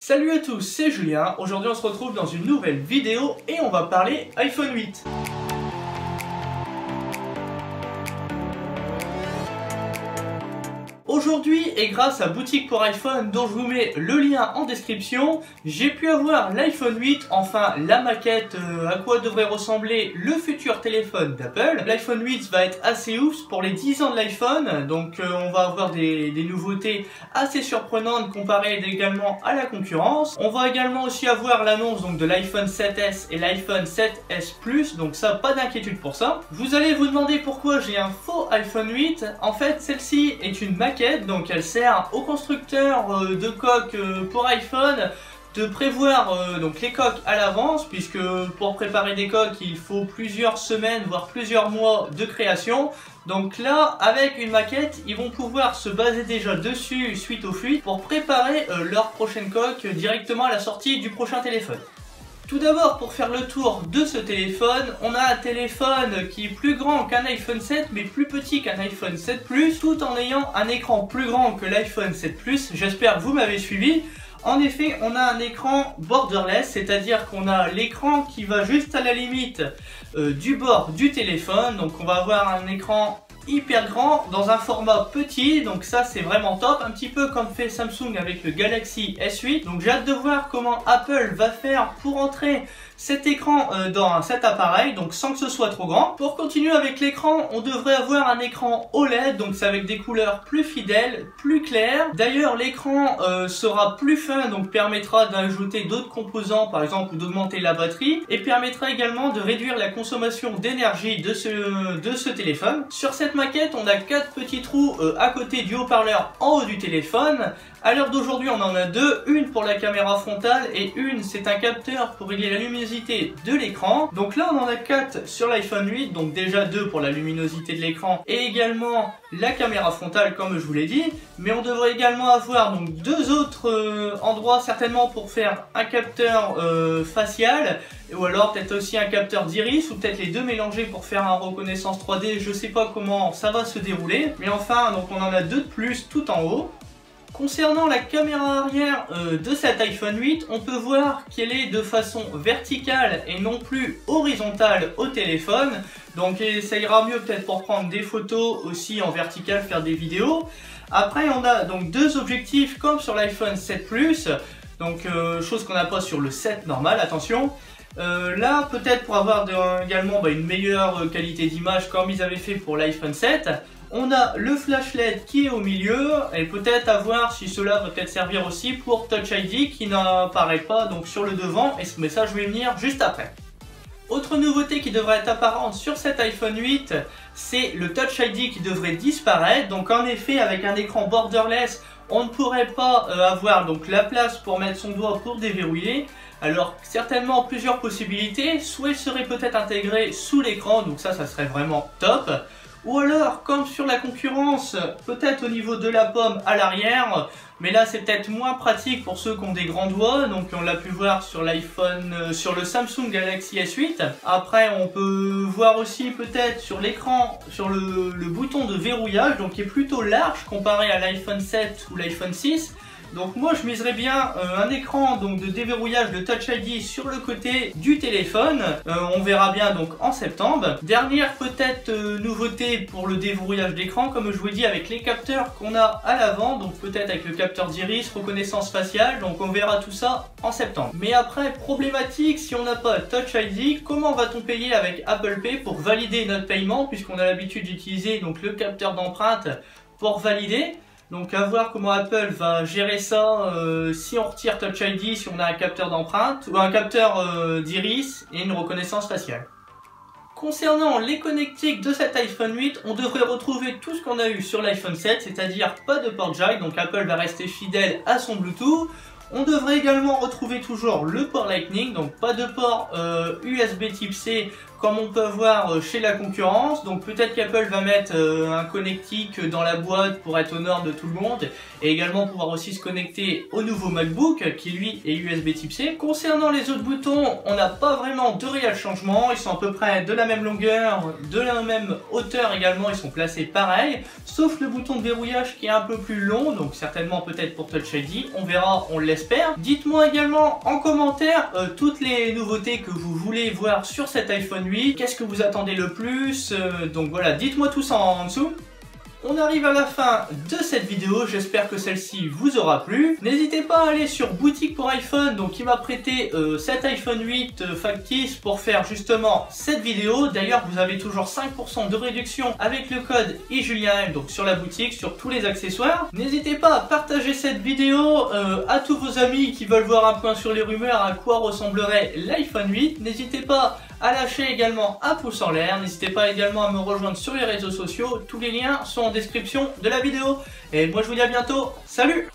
Salut à tous, c'est Julien. Aujourd'hui on se retrouve dans une nouvelle vidéo et on va parler iPhone 8. Aujourd'hui, et grâce à Boutique pour iPhone dont je vous mets le lien en description, j'ai pu avoir l'iPhone 8, enfin la maquette à quoi devrait ressembler le futur téléphone d'Apple. L'iPhone 8 va être assez ouf pour les 10 ans de l'iPhone, donc on va avoir des nouveautés assez surprenantes comparées également à la concurrence. On va également aussi avoir l'annonce de l'iPhone 7S et l'iPhone 7S Plus, donc ça, pas d'inquiétude pour ça. Vous allez vous demander pourquoi j'ai un faux iPhone 8. En fait, celle-ci est une maquette. Donc elle sert aux constructeurs de coques pour iPhone de prévoir donc les coques à l'avance, puisque pour préparer des coques il faut plusieurs semaines voire plusieurs mois de création. Donc là, avec une maquette, ils vont pouvoir se baser déjà dessus suite aux fuites pour préparer leur prochaine coque directement à la sortie du prochain téléphone. Tout d'abord, pour faire le tour de ce téléphone, on a un téléphone qui est plus grand qu'un iPhone 7 mais plus petit qu'un iPhone 7 Plus, tout en ayant un écran plus grand que l'iPhone 7 Plus. J'espère que vous m'avez suivi. En effet, on a un écran borderless, c'est-à-dire qu'on a l'écran qui va juste à la limite du bord du téléphone. Donc on va avoir un écran hyper grand dans un format petit, donc ça c'est vraiment top, un petit peu comme fait Samsung avec le Galaxy S8. Donc j'ai hâte de voir comment Apple va faire pour entrer cet écran dans cet appareil, donc sans que ce soit trop grand. Pour continuer avec l'écran, on devrait avoir un écran OLED, donc c'est avec des couleurs plus fidèles, plus claires. D'ailleurs l'écran sera plus fin, donc permettra d'ajouter d'autres composants, par exemple d'augmenter la batterie, et permettra également de réduire la consommation d'énergie de ce téléphone. Sur cette maquette, on a 4 petits trous à côté du haut-parleur en haut du téléphone. À l'heure d'aujourd'hui, on en a deux, une pour la caméra frontale et une c'est un capteur pour régler la luminosité de l'écran. Donc là on en a 4 sur l'iPhone 8, donc déjà 2 pour la luminosité de l'écran et également la caméra frontale comme je vous l'ai dit. Mais on devrait également avoir donc 2 autres endroits certainement pour faire un capteur facial, ou alors peut-être aussi un capteur d'iris, ou peut-être les deux mélangés pour faire un reconnaissance 3D. Je sais pas comment ça va se dérouler, mais enfin donc on en a 2 de plus tout en haut. Concernant la caméra arrière de cet iPhone 8, on peut voir qu'elle est de façon verticale et non plus horizontale au téléphone. Donc ça ira mieux peut-être pour prendre des photos aussi en vertical, faire des vidéos. Après on a donc 2 objectifs comme sur l'iPhone 7 Plus, donc chose qu'on n'a pas sur le 7 normal, attention. Là peut-être pour avoir également une meilleure qualité d'image comme ils avaient fait pour l'iPhone 7. On a le flash LED qui est au milieu et peut-être à voir si cela va peut-être servir aussi pour Touch ID qui n'apparaît pas donc sur le devant, mais ça je vais venir juste après. Autre nouveauté qui devrait être apparente sur cet iPhone 8, c'est le Touch ID qui devrait disparaître. Donc en effet avec un écran borderless, on ne pourrait pas avoir donc la place pour mettre son doigt pour déverrouiller. Alors certainement plusieurs possibilités, soit il serait peut-être intégré sous l'écran, donc ça serait vraiment top. Ou alors, comme sur la concurrence, peut-être au niveau de la pomme à l'arrière, mais là c'est peut-être moins pratique pour ceux qui ont des grands doigts, donc on l'a pu voir sur l'iPhone, sur le Samsung Galaxy S8. Après on peut voir aussi peut-être sur l'écran, sur le bouton de verrouillage, donc qui est plutôt large comparé à l'iPhone 7 ou l'iPhone 6. Donc moi je miserais bien un écran donc de déverrouillage de Touch ID sur le côté du téléphone. On verra bien donc en septembre. Dernière peut-être nouveauté pour le déverrouillage d'écran, comme je vous dis, avec les capteurs qu'on a à l'avant, donc peut-être avec le capteur d'iris, reconnaissance faciale, donc on verra tout ça en septembre. Mais après, problématique, si on n'a pas Touch ID, comment va-t-on payer avec Apple Pay pour valider notre paiement, puisqu'on a l'habitude d'utiliser donc le capteur d'empreinte pour valider. Donc à voir comment Apple va gérer ça si on retire Touch ID, si on a un capteur d'empreinte ou un capteur d'iris et une reconnaissance faciale. Concernant les connectiques de cet iPhone 8, on devrait retrouver tout ce qu'on a eu sur l'iPhone 7, c'est-à-dire pas de port jack, donc Apple va rester fidèle à son Bluetooth. On devrait également retrouver toujours le port Lightning, donc pas de port USB type C comme on peut voir chez la concurrence. Donc peut-être qu'Apple va mettre un connectique dans la boîte pour être aux normes de tout le monde et également pouvoir aussi se connecter au nouveau MacBook qui lui est USB type C. Concernant les autres boutons, on n'a pas vraiment de réel changement, ils sont à peu près de la même longueur, de la même hauteur également, ils sont placés pareil, sauf le bouton de verrouillage qui est un peu plus long, donc certainement peut-être pour Touch ID, on verra, on le l'espère. Dites-moi également en commentaire toutes les nouveautés que vous voulez voir sur cet iPhone 8. Qu'est-ce que vous attendez le plus? Donc voilà, dites-moi tout ça en dessous. On arrive à la fin de cette vidéo, j'espère que celle-ci vous aura plu. N'hésitez pas à aller sur Boutique pour iPhone, donc qui m'a prêté cet iPhone 8 factice pour faire justement cette vidéo. D'ailleurs, vous avez toujours 5% de réduction avec le code iJulienM, donc sur la boutique, sur tous les accessoires. N'hésitez pas à partager cette vidéo à tous vos amis qui veulent voir un point sur les rumeurs, à quoi ressemblerait l'iPhone 8. N'hésitez pas à lâcher également un pouce en l'air. N'hésitez pas également à me rejoindre sur les réseaux sociaux. Tous les liens sont en description de la vidéo. Et moi je vous dis à bientôt. Salut!